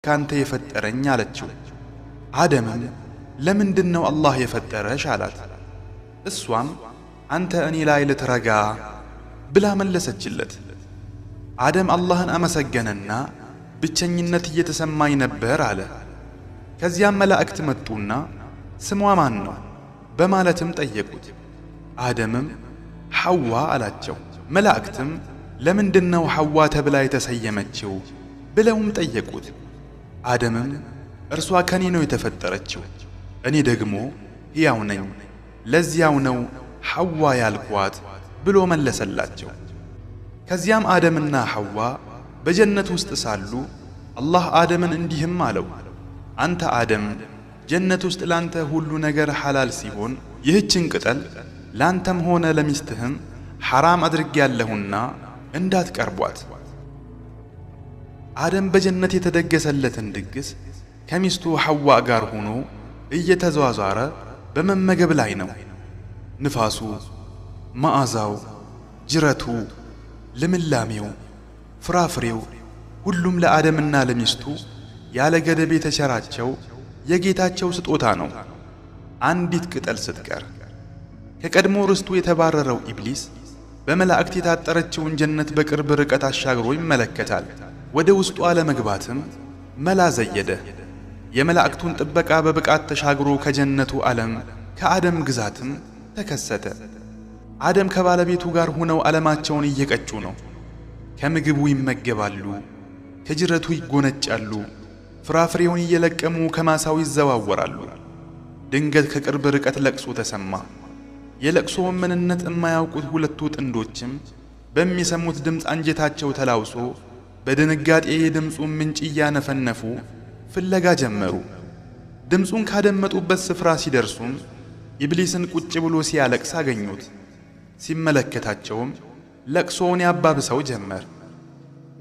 ካንተ የፈጠረኝ አለችው። አደምም ለምንድነው አላህ የፈጠረሽ አላት። እሷም አንተ እኔ ላይ ልትረጋ ብላ መለሰችለት። አደም አላህን አመሰገነና ብቸኝነት እየተሰማኝ ነበር አለ። ከዚያም መላእክት መጡና ስሟ ማን ነው በማለትም ጠየቁት። አደምም ሐዋ አላቸው። መላእክትም ለምንድነው ሐዋ ተብላ የተሰየመችው ብለውም ጠየቁት። አደምም እርሷ ከኔ ነው የተፈጠረችው፣ እኔ ደግሞ ሕያው ነኝ፣ ለዚያው ነው ሐዋ ያልኳት ብሎ መለሰላቸው። ከዚያም አደምና ሐዋ በጀነት ውስጥ ሳሉ አላህ አደምን እንዲህም አለው፣ አንተ አደም ጀነት ውስጥ ላንተ ሁሉ ነገር ሐላል ሲሆን ይህችን ቅጠል ላንተም ሆነ ለሚስትህም ሐራም አድርጌያለሁና እንዳትቀርቧት። አደም በጀነት የተደገሰለትን ድግስ ከሚስቱ ሐዋ ጋር ሆኖ እየተዟዟረ በመመገብ ላይ ነው። ንፋሱ፣ መዓዛው፣ ጅረቱ፣ ልምላሜው፣ ፍራፍሬው ሁሉም ለአደምና ለሚስቱ ያለ ገደብ የተቸራቸው የጌታቸው ስጦታ ነው። አንዲት ቅጠል ስትቀር ከቀድሞ ርስቱ የተባረረው ኢብሊስ በመላእክት የታጠረችውን ጀነት በቅርብ ርቀት አሻግሮ ይመለከታል። ወደ ውስጡ አለመግባትም መላ ዘየደ። የመላእክቱን ጥበቃ በብቃት ተሻግሮ ከጀነቱ ዓለም ከአደም ግዛትም ተከሰተ። አደም ከባለቤቱ ጋር ሆነው ዓለማቸውን እየቀጩ ነው። ከምግቡ ይመገባሉ፣ ከጅረቱ ይጎነጫሉ፣ ፍራፍሬውን እየለቀሙ ከማሳው ይዘዋወራሉ። ድንገት ከቅርብ ርቀት ለቅሶ ተሰማ። የለቅሶውን ምንነት የማያውቁት ሁለቱ ጥንዶችም በሚሰሙት ድምፅ አንጀታቸው ተላውሶ በድንጋጤ የድምፁን ምንጭ እያነፈነፉ ፍለጋ ጀመሩ። ድምፁን ካደመጡበት ስፍራ ሲደርሱም ኢብሊስን ቁጭ ብሎ ሲያለቅስ አገኙት። ሲመለከታቸውም ለቅሶውን ያባብሰው ጀመር።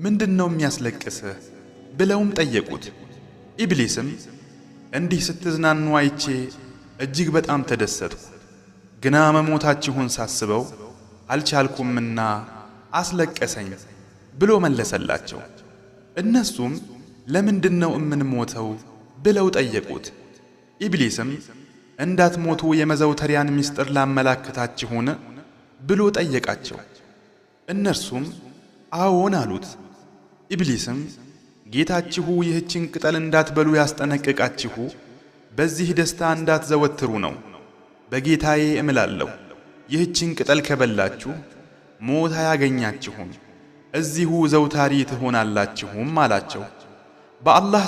ምንድነው የሚያስለቅስህ ብለውም ጠየቁት። ኢብሊስም እንዲህ ስትዝናኑ አይቼ እጅግ በጣም ተደሰትኩ፣ ግና መሞታችሁን ሳስበው አልቻልኩምና አስለቀሰኝ ብሎ መለሰላቸው። እነሱም ለምንድነው እምንሞተው ብለው ጠየቁት። ኢብሊስም እንዳትሞቱ የመዘውተሪያን ምስጢር ላመላክታችሁን ብሎ ጠየቃቸው። እነርሱም አዎን አሉት። ኢብሊስም ጌታችሁ ይህችን ቅጠል እንዳትበሉ ያስጠነቀቃችሁ በዚህ ደስታ እንዳትዘወትሩ ነው። በጌታዬ እምላለሁ ይህችን ቅጠል ከበላችሁ ሞት አያገኛችሁም፣ እዚሁ ዘውታሪ ትሆናላችሁም አላቸው። በአላህ